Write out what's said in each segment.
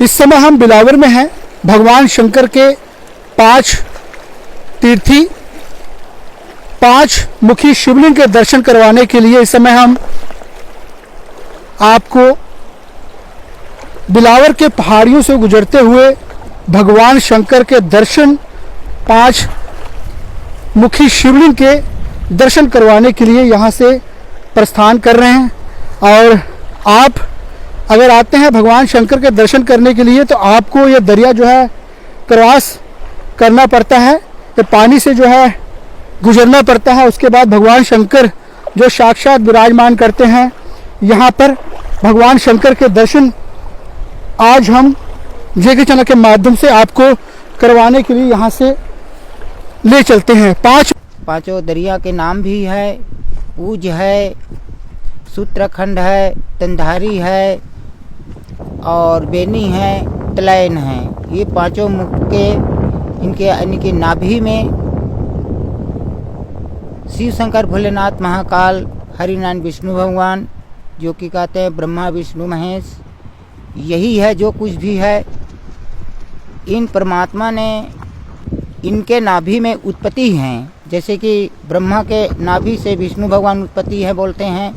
इस समय हम बिलावर में हैं। भगवान शंकर के 5 तीर्थी 5 मुखी शिवलिंग के दर्शन करवाने के लिए इस समय हम आपको बिलावर के पहाड़ियों से गुजरते हुए भगवान शंकर के दर्शन 5 मुखी शिवलिंग के दर्शन करवाने के लिए यहाँ से प्रस्थान कर रहे हैं। और आप अगर आते हैं भगवान शंकर के दर्शन करने के लिए तो आपको ये दरिया जो है क्रॉस करना पड़ता है, तो पानी से जो है गुजरना पड़ता है। उसके बाद भगवान शंकर जो साक्षात विराजमान करते हैं यहाँ पर, भगवान शंकर के दर्शन आज हम जेके चैनल के माध्यम से आपको करवाने के लिए यहाँ से ले चलते हैं। पांचों दरिया के नाम भी है, ऊज है, सूत्रखंड है, तंधारी है और बेनी है, तलैन है। ये पांचों मुख के इनके नाभि में शिव शंकर भोलेनाथ महाकाल हरिनारायण विष्णु भगवान जो कि कहते हैं ब्रह्मा विष्णु महेश, यही है जो कुछ भी है। इन परमात्मा ने इनके नाभि में उत्पत्ति हैं, जैसे कि ब्रह्मा के नाभि से विष्णु भगवान उत्पत्ति है बोलते हैं,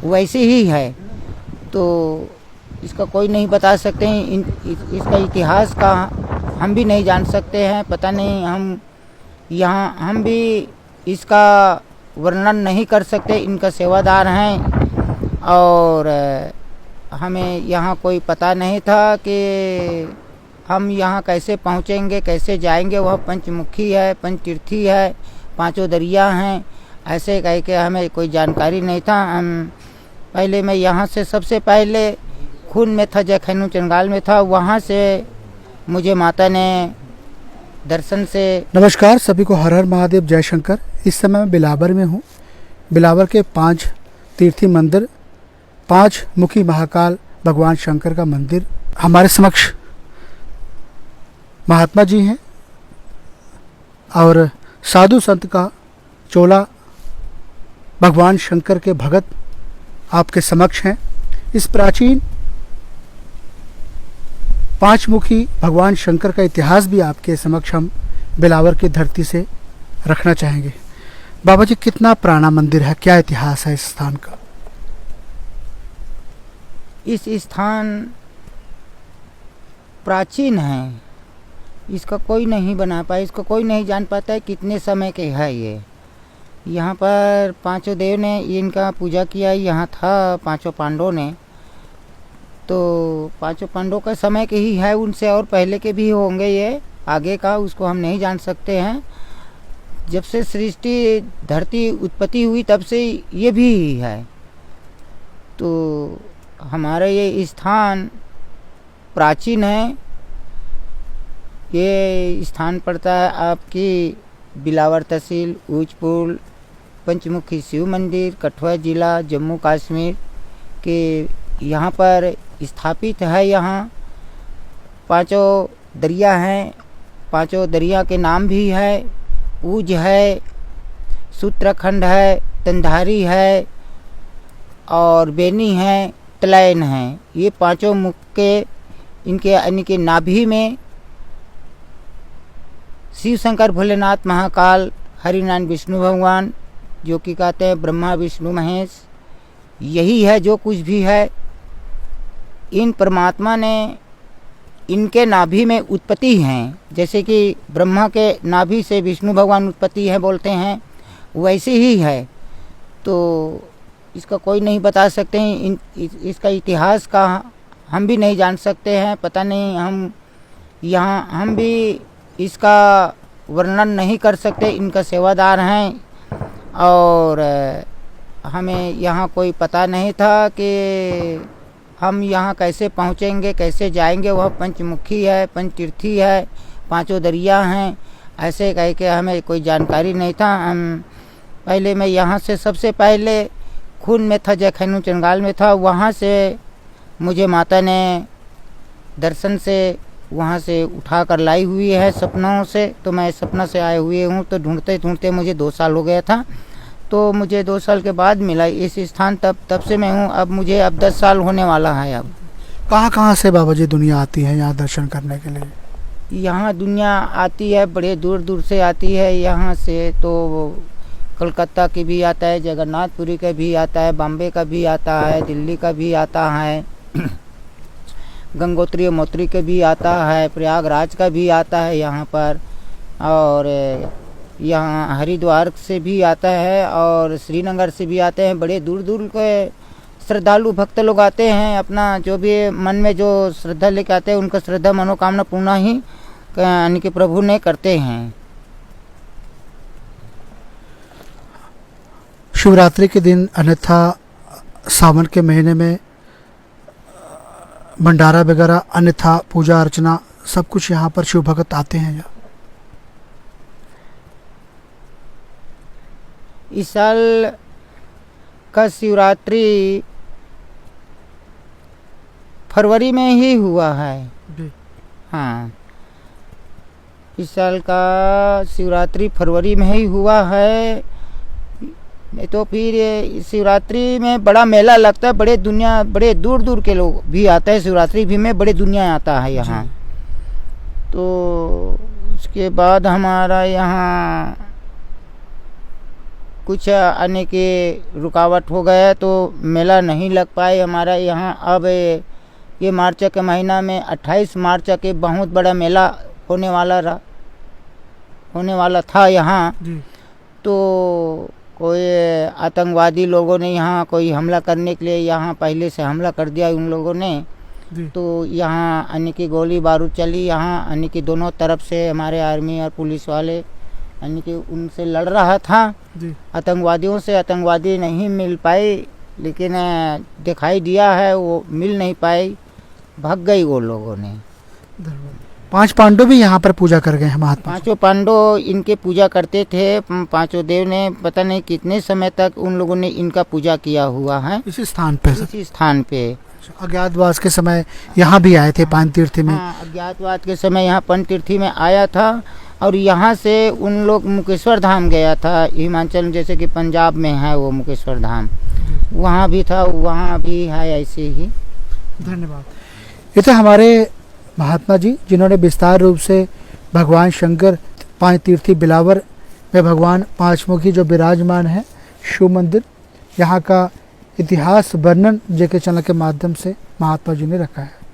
वैसे ही है। तो इसका कोई नहीं बता सकते हैं, इसका इतिहास का हम भी नहीं जान सकते हैं, पता नहीं। हम भी इसका वर्णन नहीं कर सकते, इनका सेवादार हैं। और हमें यहाँ कोई पता नहीं था कि हम यहाँ कैसे पहुँचेंगे, कैसे जाएंगे। वह पंचमुखी है, पंचतीर्थी है, पांचों दरिया हैं, ऐसे कह के हमें कोई जानकारी नहीं था। पहले मैं यहाँ से सबसे पहले खून में था, जखैनू चंगाल में था, वहाँ से मुझे माता ने दर्शन से। नमस्कार सभी को, हर हर महादेव, जय शंकर। इस समय मैं बिलावर में हूँ। बिलावर के 5 तीर्थी मंदिर, 5 मुखी महाकाल भगवान शंकर का मंदिर। हमारे समक्ष महात्मा जी हैं और साधु संत का चोला भगवान शंकर के भगत आपके समक्ष हैं। इस प्राचीन 5 मुखी भगवान शंकर का इतिहास भी आपके समक्ष हम बिलावर की धरती से रखना चाहेंगे। बाबा जी, कितना पुराना मंदिर है, क्या इतिहास है इस स्थान का? इस स्थान प्राचीन है, इसका कोई नहीं बना पाया, इसको कोई नहीं जान पाता है कितने समय के है ये। यहाँ पर पांचों देव ने इनका पूजा किया, यहाँ था पांचों पांडवों ने, तो पांचों पांडवों का समय के ही है, उनसे और पहले के भी होंगे, ये आगे का उसको हम नहीं जान सकते हैं। जब से सृष्टि धरती उत्पत्ति हुई तब से ये भी है। तो हमारा ये स्थान प्राचीन है। ये स्थान पड़ता है आपकी बिलावर तहसील, ऊजपुर, पंचमुखी शिव मंदिर, कठुआ जिला, जम्मू कश्मीर के यहाँ पर स्थापित है। यहाँ पांचों दरिया हैं, पांचों दरिया के नाम भी है, ऊज है, सूत्रखंड है, तंधारी है और बेनी है, तलैन है। ये पांचों मुख के इनके नाभि में शिव शंकर भोलेनाथ महाकाल हरिनारायण विष्णु भगवान जो कि कहते हैं ब्रह्मा विष्णु महेश, यही है जो कुछ भी है। इन परमात्मा ने इनके नाभि में उत्पत्ति हैं, जैसे कि ब्रह्मा के नाभि से विष्णु भगवान उत्पत्ति है बोलते हैं, वैसे ही है। तो इसका कोई नहीं बता सकते हैं, इसका इतिहास का हम भी नहीं जान सकते हैं, पता नहीं। हम भी इसका वर्णन नहीं कर सकते, इनका सेवादार हैं। और हमें यहाँ कोई पता नहीं था कि हम यहाँ कैसे पहुँचेंगे, कैसे जाएंगे। वह पंचमुखी है, पंचतीर्थी है, पांचों दरिया हैं, ऐसे कह के हमें कोई जानकारी नहीं था। पहले मैं यहाँ से सबसे पहले खून में था, जखैनू चंगाल में था, वहाँ से मुझे माता ने दर्शन से वहाँ से उठा कर लाई हुई है सपनों से। तो मैं सपना से आए हुए हूँ, तो ढूंढते ढूंढते मुझे 2 साल हो गया था, तो मुझे 2 साल के बाद मिला इस स्थान। तब से मैं हूँ। अब मुझे 10 साल होने वाला है। अब कहाँ से बाबा जी दुनिया आती है यहाँ दर्शन करने के लिए? यहाँ दुनिया आती है, बड़े दूर दूर से आती है। यहाँ से तो कलकत्ता की भी आता है, जगन्नाथपुरी का भी आता है, बॉम्बे का भी आता है, दिल्ली का भी आता है, गंगोत्री मोत्री के भी आता है, प्रयागराज का भी आता है यहाँ पर, और यहाँ हरिद्वार से भी आता है और श्रीनगर से भी आते हैं। बड़े दूर दूर के श्रद्धालु भक्त लोग आते हैं, अपना जो भी मन में जो श्रद्धा लेके आते हैं उनका श्रद्धा मनोकामना पूर्ण ही यानी कि प्रभु ने करते हैं। शिवरात्रि के दिन अन्यथा सावन के महीने में भंडारा वगैरह अन्यथा पूजा अर्चना सब कुछ यहाँ पर शिव भक्त आते हैं। इस साल का शिवरात्रि फरवरी में ही हुआ है। हाँ, इस साल का शिवरात्रि फरवरी में ही हुआ है। नहीं तो फिर शिवरात्रि में बड़ा मेला लगता है, बड़े दूर दूर के लोग भी आते हैं। शिवरात्रि भी में बड़े दुनिया आता है यहाँ। तो उसके बाद हमारा यहाँ कुछ आने के रुकावट हो गया तो मेला नहीं लग पाए हमारा यहाँ। अब ये मार्च के महीना में 28 मार्च के बहुत बड़ा मेला होने वाला था यहाँ। तो कोई आतंकवादी लोगों ने यहाँ कोई हमला करने के लिए यहाँ पहले से हमला कर दिया उन लोगों ने। तो यहाँ यानी कि गोली बारूद चली यहाँ, यानी कि दोनों तरफ से हमारे आर्मी और पुलिस वाले यानी कि उनसे लड़ रहा था आतंकवादियों से। आतंकवादी नहीं मिल पाए, लेकिन दिखाई दिया है वो मिल नहीं पाए, भाग गई वो लोगों ने। 5 पांडव भी यहाँ पर पूजा कर गए हैं महात्मा। 5 पांडव इनके पूजा करते थे। 5 देव ने पता नहीं कितने समय तक उन लोगों ने इनका पूजा किया हुआ है इसी स्थान पे। अज्ञातवास के समय यहाँ भी आए थे पंचतीर्थी में। हाँ, अज्ञातवास के समय यहाँ पंचतीर्थी में आया था और यहाँ से उन लोग मुकेश्वर धाम गया था। हिमाचल जैसे कि पंजाब में है वो मुकेश्वर धाम, वहाँ भी था, वहाँ भी है ऐसे ही। धन्यवाद। ये थे हमारे महात्मा जी जिन्होंने विस्तार रूप से भगवान शंकर पंचतीर्थी बिलावर में भगवान पांचमुखी जो विराजमान है शिव मंदिर, यहाँ का इतिहास वर्णन जेके चैनल के माध्यम से महात्मा जी ने रखा है।